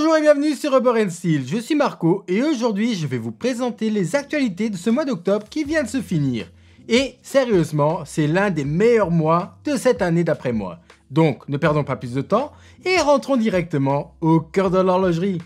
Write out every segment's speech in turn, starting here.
Bonjour et bienvenue sur Rubber & Steel, je suis Marco et aujourd'hui je vais vous présenter les actualités de ce mois d'octobre qui vient de se finir. Et sérieusement, c'est l'un des meilleurs mois de cette année d'après moi. Donc ne perdons pas plus de temps et rentrons directement au cœur de l'horlogerie.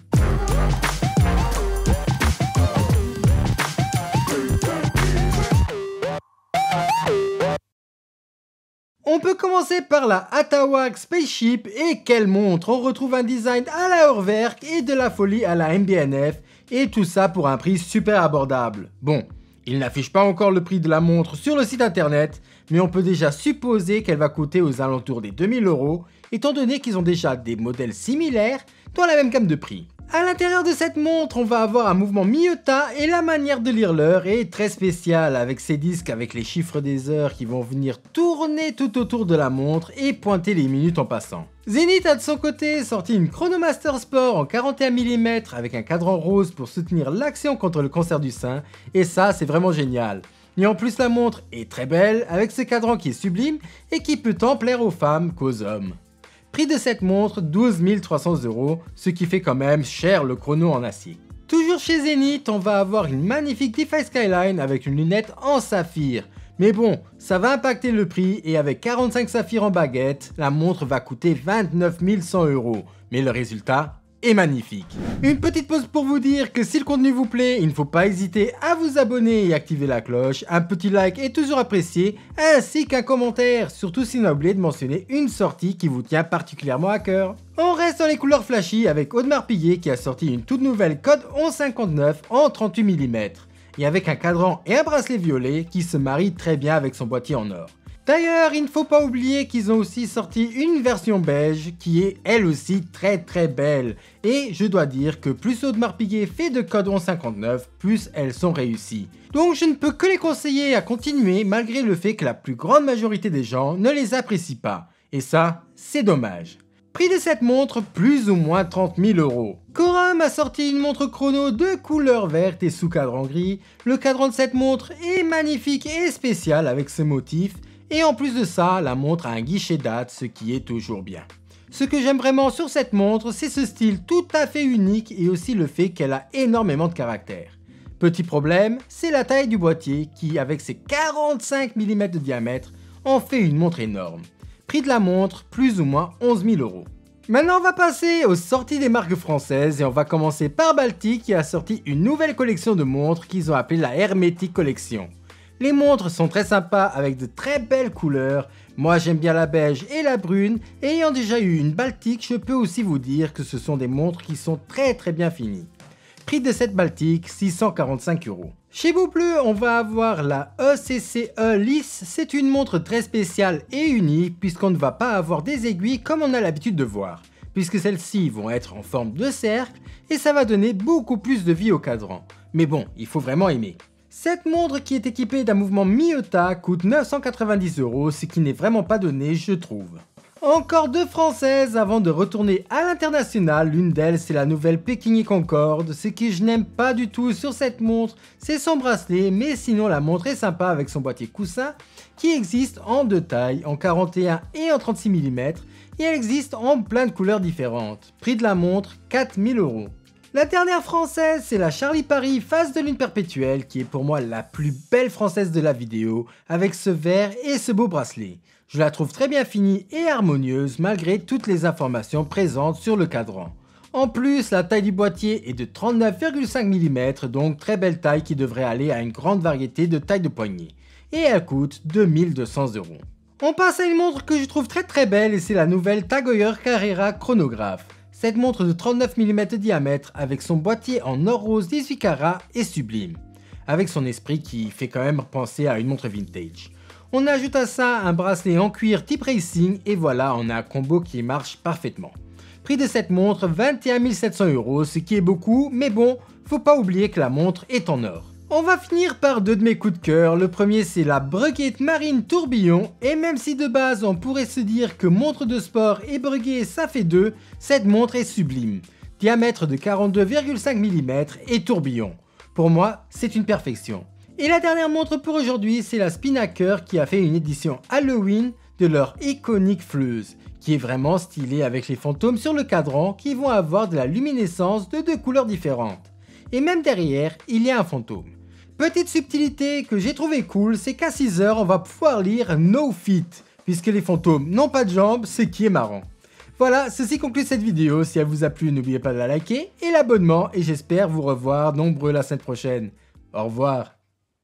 On peut commencer par la Atawak Spaceship et quelle montre! On retrouve un design à la Hörwerk et de la folie à la MB&F et tout ça pour un prix super abordable. Bon, il n'affiche pas encore le prix de la montre sur le site internet, mais on peut déjà supposer qu'elle va coûter aux alentours des 2000 €, étant donné qu'ils ont déjà des modèles similaires dans la même gamme de prix. À l'intérieur de cette montre, on va avoir un mouvement Miyota et la manière de lire l'heure est très spéciale avec ces disques avec les chiffres des heures qui vont venir tourner tout autour de la montre et pointer les minutes en passant. Zenith a de son côté sorti une Chronomaster Sport en 41 mm avec un cadran rose pour soutenir l'action contre le cancer du sein et ça c'est vraiment génial. Et en plus la montre est très belle avec ce cadran qui est sublime et qui peut tant plaire aux femmes qu'aux hommes. Prix de cette montre 12 300 €, ce qui fait quand même cher le chrono en acier. Toujours chez Zenith, on va avoir une magnifique DeFi Skyline avec une lunette en saphir. Mais bon, ça va impacter le prix et avec 45 saphirs en baguette, la montre va coûter 29 100 €. Mais le résultat est magnifique. Une petite pause pour vous dire que si le contenu vous plaît, il ne faut pas hésiter à vous abonner et activer la cloche. Un petit like est toujours apprécié, ainsi qu'un commentaire, surtout si vous n'avez oublié de mentionner une sortie qui vous tient particulièrement à cœur. On reste dans les couleurs flashy avec Audemars Piguet qui a sorti une toute nouvelle Code 1159 en 38 mm et avec un cadran et un bracelet violet qui se marient très bien avec son boîtier en or. D'ailleurs, il ne faut pas oublier qu'ils ont aussi sorti une version beige qui est elle aussi très belle. Et je dois dire que plus Audemars Piguet fait de Code 1159, plus elles sont réussies. Donc je ne peux que les conseiller à continuer malgré le fait que la plus grande majorité des gens ne les apprécient pas. Et ça, c'est dommage. Prix de cette montre, plus ou moins 30 000 €. Corum a sorti une montre chrono de couleur verte et sous cadran gris. Le cadran de cette montre est magnifique et spécial avec ce motif. Et en plus de ça, la montre a un guichet date, ce qui est toujours bien. Ce que j'aime vraiment sur cette montre, c'est ce style tout à fait unique et aussi le fait qu'elle a énormément de caractère. Petit problème, c'est la taille du boîtier qui, avec ses 45 mm de diamètre, en fait une montre énorme. Prix de la montre, plus ou moins 11 000 €. Maintenant on va passer aux sorties des marques françaises et on va commencer par Baltic qui a sorti une nouvelle collection de montres qu'ils ont appelée la Hermétique Collection. Les montres sont très sympas avec de très belles couleurs, moi j'aime bien la beige et la brune, et ayant déjà eu une Baltic, je peux aussi vous dire que ce sont des montres qui sont très bien finies. Prix de cette Baltic, 645 €. Chez Boubleu, on va avoir la ECCE Lisse, c'est une montre très spéciale et unique puisqu'on ne va pas avoir des aiguilles comme on a l'habitude de voir, puisque celles-ci vont être en forme de cercle et ça va donner beaucoup plus de vie au cadran. Mais bon, il faut vraiment aimer. Cette montre qui est équipée d'un mouvement Miyota coûte 990 €, ce qui n'est vraiment pas donné je trouve. Encore deux françaises avant de retourner à l'international, l'une d'elles c'est la nouvelle Pékinier Concorde. Ce que je n'aime pas du tout sur cette montre, c'est son bracelet, mais sinon la montre est sympa avec son boîtier coussin qui existe en deux tailles, en 41 et en 36 mm et elle existe en plein de couleurs différentes. Prix de la montre 4000 €. La dernière française, c'est la Charlie Paris Phase de Lune Perpétuelle qui est pour moi la plus belle française de la vidéo avec ce vert et ce beau bracelet. Je la trouve très bien finie et harmonieuse malgré toutes les informations présentes sur le cadran. En plus, la taille du boîtier est de 39,5 mm donc très belle taille qui devrait aller à une grande variété de tailles de poignet. Et elle coûte 2200 €. On passe à une montre que je trouve très belle et c'est la nouvelle Tag Heuer Carrera Chronograph. Cette montre de 39 mm de diamètre avec son boîtier en or rose 18 carats est sublime, avec son esprit qui fait quand même penser à une montre vintage. On ajoute à ça un bracelet en cuir type racing et voilà on a un combo qui marche parfaitement. Prix de cette montre 21 700 €, ce qui est beaucoup mais bon, faut pas oublier que la montre est en or. On va finir par deux de mes coups de cœur, le premier c'est la Breguet Marine Tourbillon et même si de base on pourrait se dire que montre de sport et Breguet ça fait deux, cette montre est sublime. Diamètre de 42,5 mm et tourbillon. Pour moi c'est une perfection. Et la dernière montre pour aujourd'hui c'est la Spinnaker qui a fait une édition Halloween de leur iconique fleuse, qui est vraiment stylée avec les fantômes sur le cadran qui vont avoir de la luminescence de 2 couleurs différentes. Et même derrière, il y a un fantôme. Petite subtilité que j'ai trouvé cool, c'est qu'à 6 heures, on va pouvoir lire No Feet, puisque les fantômes n'ont pas de jambes, ce qui est marrant. Voilà, ceci conclut cette vidéo. Si elle vous a plu, n'oubliez pas de la liker et l'abonnement, et j'espère vous revoir nombreux la semaine prochaine. Au revoir.